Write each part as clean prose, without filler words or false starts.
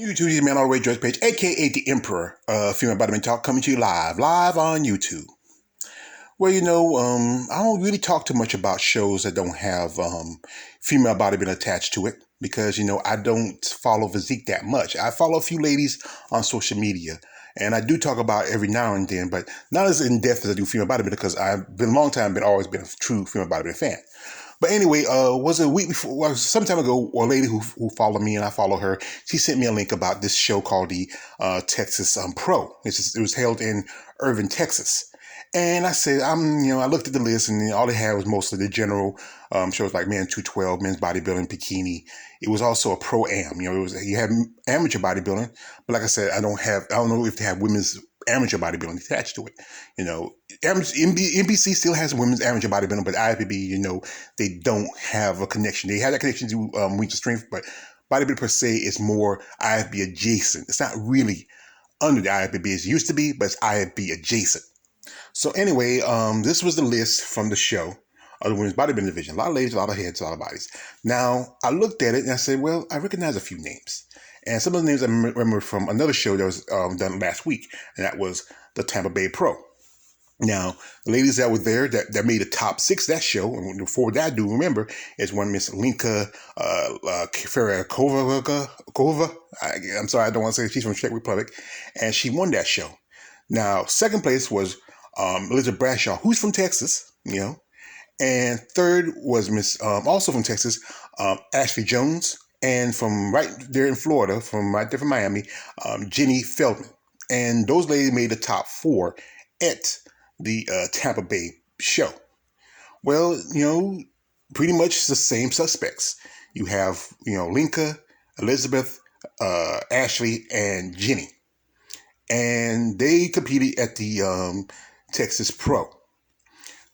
YouTube, man, all the way, George Page, aka the Emperor of Female Bodybuilding Talk, coming to you live on YouTube. Well, I don't really talk too much about shows that don't have female bodybuilding attached to it because, I don't follow physique that much. I follow a few ladies on social media, and I do talk about it every now and then, but not as in depth as I do female bodybuilding because I've been a long time, always been a true female bodybuilding fan. But anyway, was a week before, some time ago, a lady who followed me and I follow her, she sent me a link about this show called the Texas Pro. It was held in Irving, Texas. And I said, I looked at the list and all they had was mostly the general shows like Men 212, men's bodybuilding, bikini. It was also a pro-am. You had amateur bodybuilding, but like I said, I don't know if they have women's amateur bodybuilding attached to it. NBC still has women's amateur bodybuilding, but IFBB, they don't have a connection. They have that connection to Reach the Strength, but bodybuilding per se is more IFB adjacent. It's not really under the IFBB as it used to be, but it's IFB adjacent. So anyway, this was the list from the show of the women's bodybuilding division. A lot of ladies, a lot of heads, a lot of bodies. Now, I looked at it and I said, well, I recognize a few names. And some of the names I remember from another show that was done last week, and that was the Tampa Bay Pro. Now, the ladies that were there that made the top 6 that show, and before that, I do remember, is one Miss Linka Ferakova. I'm sorry, I don't want to say she's from Czech Republic, and she won that show. Now, second place was Elizabeth Bradshaw, who's from Texas, and third was Miss, also from Texas, Ashley Jones, and from right there in Florida, from right there from Miami, Jenny Feldman. And those ladies made the top 4 at the Tampa Bay show. Well, pretty much the same suspects. You have, Linka, Elizabeth, Ashley, and Jenny. And they competed at the Texas Pro.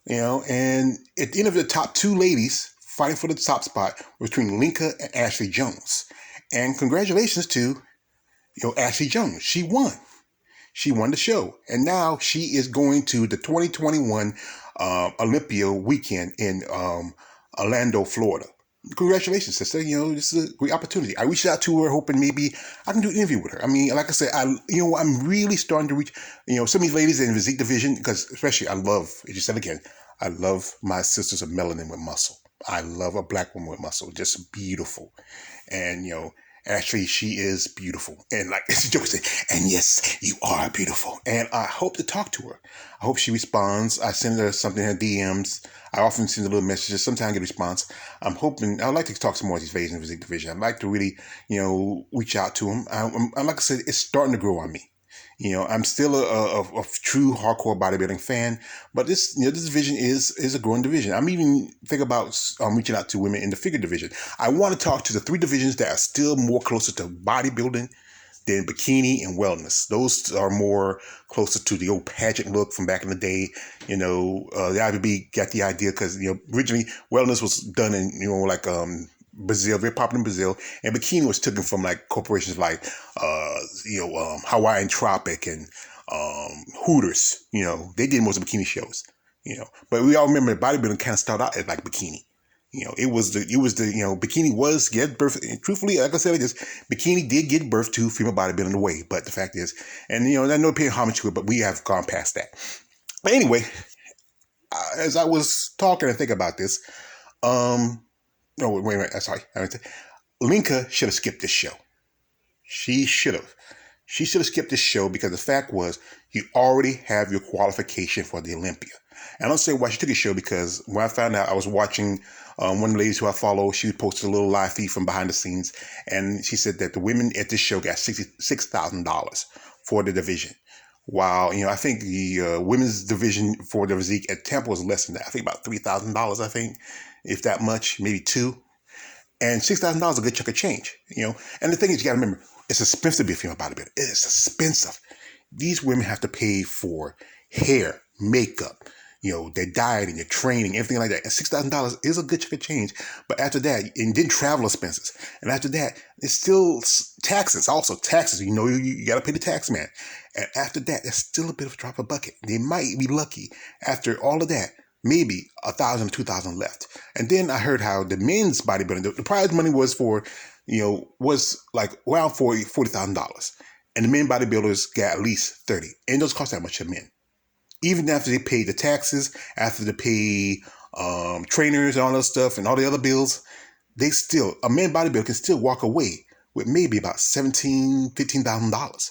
And at the end of the top 2 ladies fighting for the top spot was between Linka and Ashley Jones. And congratulations to, Ashley Jones. She won. She won the show. And now she is going to the 2021 Olympia weekend in Orlando, Florida. Congratulations, sister. This is a great opportunity. I reached out to her hoping maybe I can do an interview with her. I mean, like I said, I'm really starting to reach, some of these ladies in the physique division, because especially I love, as you said again, I love my sisters of melanin with muscle. I love a black woman with muscle, just beautiful. And, Ashley, she is beautiful. And like it's a joke, and yes, you are beautiful. And I hope to talk to her. I hope she responds. I send her something in her DMs. I often send her little messages. Sometimes I get a response. I'd like to talk to more of these ladies in the physique division. I'd like to really, reach out to them. I like I said, it's starting to grow on me. I'm still a true hardcore bodybuilding fan, but this division is a growing division. I'm even thinking about reaching out to women in the figure division. I want to talk to the 3 divisions that are still more closer to bodybuilding than bikini and wellness. Those are more closer to the old pageant look from back in the day. The IFBB got the idea because, originally wellness was done in, Brazil, very popular in Brazil, and bikini was taken from like corporations like Hawaiian Tropic and Hooters. They did most of the bikini shows. But we all remember bodybuilding kind of started out as like bikini. It was the bikini was get birth. And truthfully, like I said, bikini did get birth to female bodybuilding in a way. But the fact is, and I know paying homage to it, but we have gone past that. But anyway, as I was talking and thinking about this, no, wait a minute. Sorry. Linka should have skipped this show. She should have. She should have skipped this show because the fact was you already have your qualification for the Olympia. And I don't say why she took a show because when I found out, I was watching one of the ladies who I follow. She posted a little live feed from behind the scenes. And she said that the women at this show got $66,000 for the division. While, I think the women's division for the physique at Temple was less than that. I think about $3,000, I think. If that much, maybe 2. And $6,000 is a good chunk of change, And the thing is, you got to remember, it's expensive to be a female bodybuilder. It's expensive. These women have to pay for hair, makeup, their diet and their training, everything like that. And $6,000 is a good chunk of change. But after that, and then travel expenses. And after that, it's still taxes. Also taxes. You got to pay the tax man. And after that, it's still a bit of a drop of a bucket. They might be lucky after all of that. Maybe 1,000 or 2,000 left. And then I heard how the men's bodybuilding, the prize money was for, was like around $40,000. And the men bodybuilders got at least 30. And those cost that much to men. Even after they pay the taxes, after they pay trainers and all that stuff and all the other bills, a man bodybuilder can still walk away with maybe about $17,000, $15,000.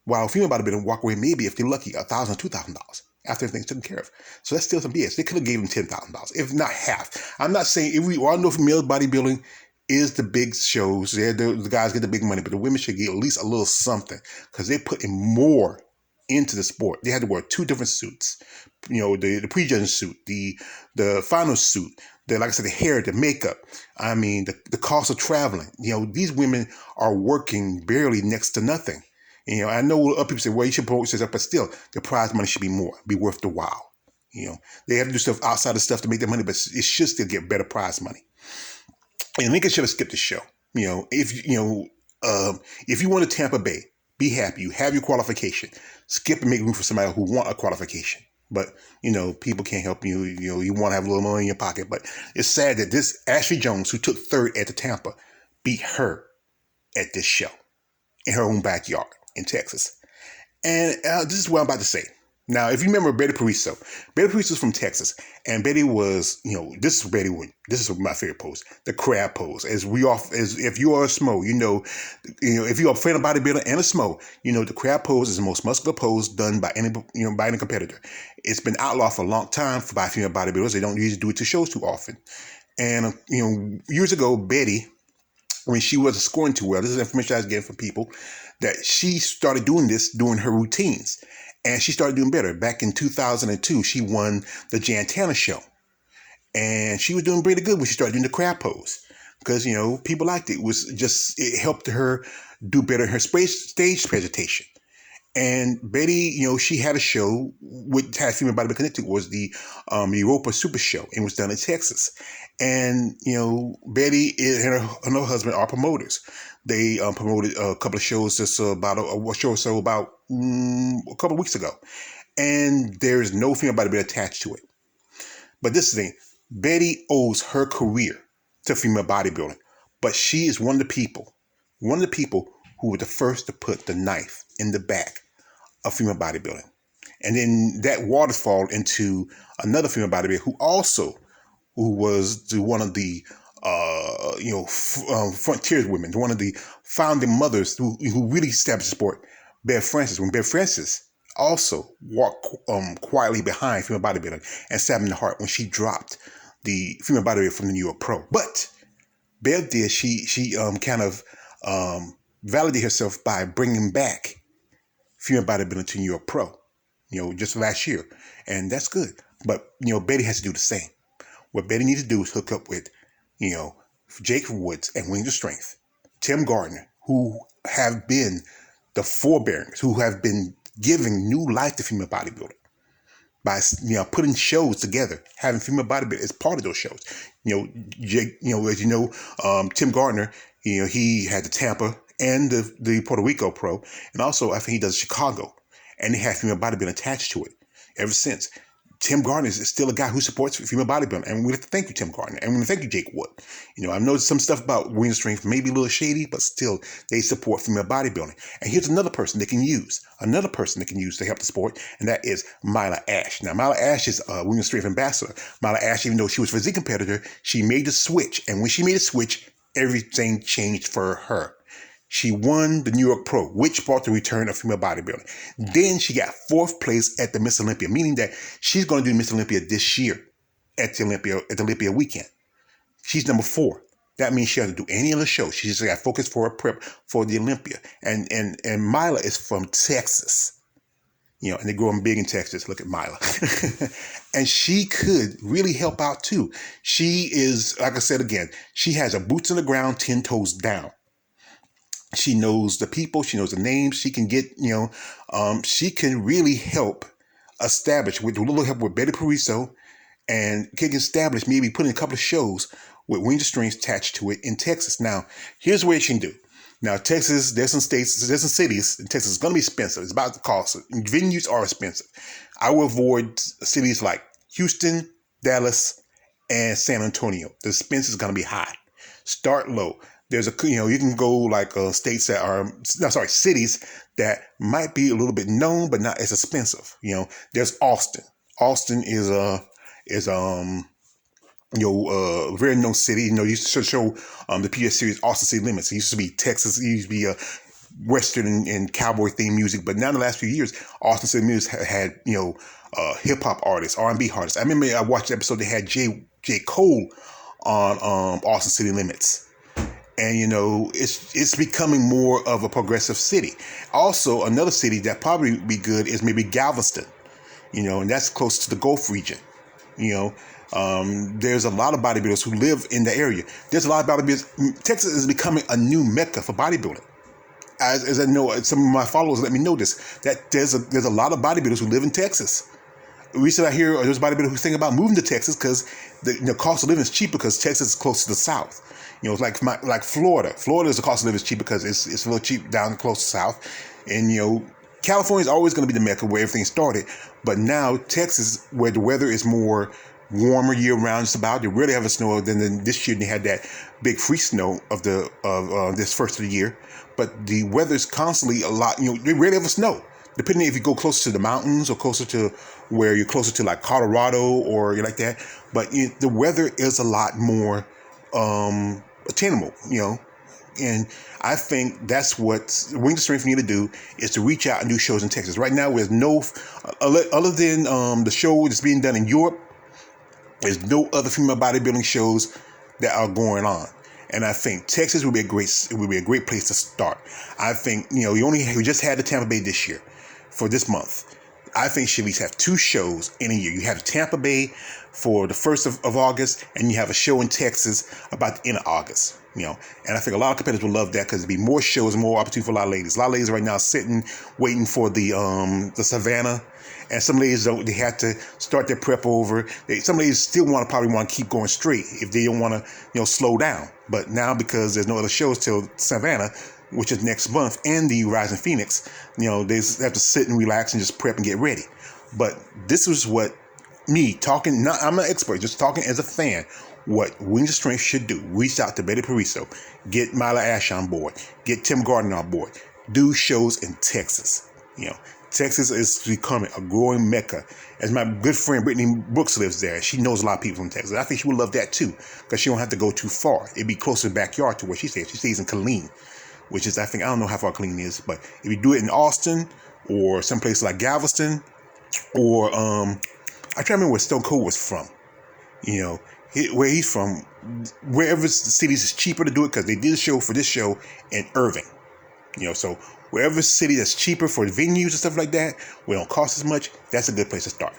While a female bodybuilder walk away maybe, if they're lucky, $1,000, $2,000 after everything's taken care of. So that's still some BS. They could have gave them $10,000, if not half. I'm not saying, if we all know male bodybuilding is the big shows, the guys get the big money, but the women should get at least a little something because they're putting more into the sport. They had to wear 2 different suits, the pre-judging suit, the final suit, like I said, the hair, the makeup. I mean, the cost of traveling. These women are working barely next to nothing. I know other people say, well, you should promote yourself, but still, the prize money should be more, be worth the while. They have to do stuff outside of stuff to make their money, but it should still get better prize money. And Lincoln should have skipped the show. If you want to Tampa Bay, be happy. You have your qualification. Skip and make room for somebody who want a qualification. But, people can't help you. You want to have a little money in your pocket. But it's sad that this Ashley Jones, who took 3rd at the Tampa, beat her at this show in her own backyard in Texas. And this is what I'm about to say. Now, if you remember Betty Pariso is from Texas, and Betty was, this is Betty. This is my favorite pose, the crab pose. As if you are a SMO, if you are a fan of bodybuilding and a SMO, the crab pose is the most muscular pose done by any, by any competitor. It's been outlawed for a long time by female bodybuilders. They don't usually do it to shows too often. And years ago, Betty, when she wasn't scoring too well, this is information I was getting from people, that she started doing this during her routines. And she started doing better. Back in 2002, she won the Jantana show. And she was doing pretty good when she started doing the crab pose. Because, people liked it. It helped her do better in her stage presentation. And Betty, she had a show with had female bodybuilding connected. It was the Europa Super Show. And it was done in Texas. And, Betty and her husband are promoters. They promoted a couple of shows just about a show or so about a couple of weeks ago. And there's no female bodybuilder attached to it. But this is the thing. Betty owes her career to female bodybuilding. But she is one of the people who were the first to put the knife in the back of female bodybuilding. And then that waterfall into another female bodybuilder who was one of the frontier women, one of the founding mothers who really established the sport, Bev Francis. When Bev Francis also walked quietly behind female bodybuilding and stabbed in the heart when she dropped the female bodybuilder from the New York Pro. But Bev did, she kind of validated herself by bringing back female bodybuilding to New York Pro, just last year. And that's good. But, Betty has to do the same. What Betty needs to do is hook up with, Jake Woods and Wings of Strength, Tim Gardner, who have been the forebearers, who have been giving new life to female bodybuilding by, putting shows together, having female bodybuilding as part of those shows. Jake, as Tim Gardner, he had the Tampa and the Puerto Rico Pro, and also I think he does Chicago, and they have female bodybuilding attached to it ever since. Tim Gardner is still a guy who supports female bodybuilding, and we have to thank you, Tim Gardner, and we want to thank you, Jake Wood. I know some stuff about Wings of Strength may be a little shady, but still they support female bodybuilding. And here's another person they can use to help the sport, and that is Myla Ash. Now, Myla Ash is a Wings of Strength ambassador. Myla Ash, even though she was a physique competitor, she made the switch, and when she made the switch, everything changed for her. She won the New York Pro, which brought the return of female bodybuilding. Then she got 4th place at the Miss Olympia, meaning that she's going to do Miss Olympia this year at the Olympia weekend. She's number 4. That means she doesn't do any other show. She just got focused for her prep for the Olympia. And Myla is from Texas. And they're growing big in Texas. Look at Myla. And she could really help out too. She is, like I said again, she has her boots on the ground, 10 toes down. She knows the people. She knows the names. She can get, she can really help establish with a little help with Betty Pariso, and can establish maybe putting a couple of shows with Wings of Strength attached to it in Texas. Now, here's what she can do. Now, Texas, there's some cities in Texas. It's going to be expensive. It's about to cost. Venues are expensive. I will avoid cities like Houston, Dallas, and San Antonio. The expense is going to be high. Start low. There's you can go like states that are, no, sorry, cities that might be a little bit known, but not as expensive. There's Austin. Austin is very known city. Used to show the PBS series Austin City Limits. It used to be Texas. It used to be Western and cowboy themed music. But now in the last few years, Austin City Limits had hip hop artists, R&B artists. I remember I watched the episode they had J. Cole on Austin City Limits. And it's becoming more of a progressive city. Also, another city that probably would be good is maybe Galveston. And that's close to the Gulf region. There's a lot of bodybuilders who live in the area. There's a lot of bodybuilders. Texas is becoming a new mecca for bodybuilding. As I know, some of my followers let me know this, that there's a lot of bodybuilders who live in Texas. Recently, I hear there's bodybuilders who think about moving to Texas because the cost of living is cheap because Texas is close to the South. It's like Florida. Florida's the cost of living is cheap because it's a little cheap down close to the South. And California is always going to be the mecca where everything started. But now Texas, where the weather is more warmer year round, just about. They really have a snow. Then this year they had that big free snow of this first of the year. But the weather is constantly a lot. They really have a snow. Depending if you go closer to the mountains or closer to where you're closer to like Colorado or you like that. But the weather is a lot more attainable. And I think that's what Wings of Strength need to do, is to reach out and do shows in Texas. Right now, there's no, other than the show that's being done in Europe, there's no other female bodybuilding shows that are going on. And I think Texas would be a great place to start. I think, we just had the Tampa Bay this year for this month. I think should at least have 2 shows in a year. You have Tampa Bay for the 1st of August, and you have a show in Texas about the end of August. And I think a lot of competitors will love that because there'll be more shows and more opportunity for a lot of ladies. A lot of ladies right now sitting, waiting for the Savannah. And some ladies don't. They have to start their prep over. Some ladies still probably want to keep going straight if they don't want to, slow down. But now because there's no other shows till Savannah, which is next month, and the Rising Phoenix, they have to sit and relax and just prep and get ready. But this is what me talking. I'm an expert, just talking as a fan. What Wings of Strength should do: reach out to Betty Pariso, get Mila Ash on board, get Tim Gardner on board, do shows in Texas. Texas is becoming a growing mecca. As my good friend Brittany Brooks lives there, she knows a lot of people from Texas. I think she would love that too, because she don't have to go too far. It'd be close to the backyard to where she stays. She stays in Killeen, which is, I don't know how far Killeen is, but if you do it in Austin or someplace like Galveston, or I try to remember where Stone Cold was from. Where he's from, wherever the cities is cheaper to do it, because they did a show for this show in Irving. So wherever city that's cheaper for venues and stuff like that, where it don't cost as much, that's a good place to start.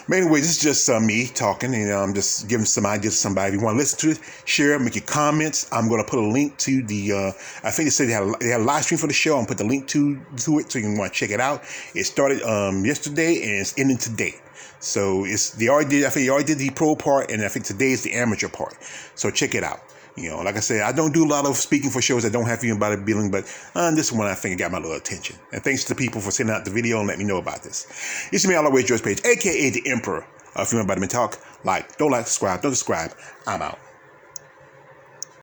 But anyway, this is just me talking, and I'm just giving some ideas to somebody. If you want to listen to it, share, make your comments. I'm going to put a link to the, I think they said they had a live stream for the show. I'm going to put the link to it so you can want to check it out. It started yesterday and it's ending today. So I think they already did the pro part, and I think today is the amateur part. So check it out. Like I said, I don't do a lot of speaking for shows that don't have female bodybuilding, but this one I think got my little attention. And thanks to the people for sending out the video and letting me know about this. It's me, Always George Page, aka the Emperor of Female Bodybuilding Talk. Don't subscribe. I'm out.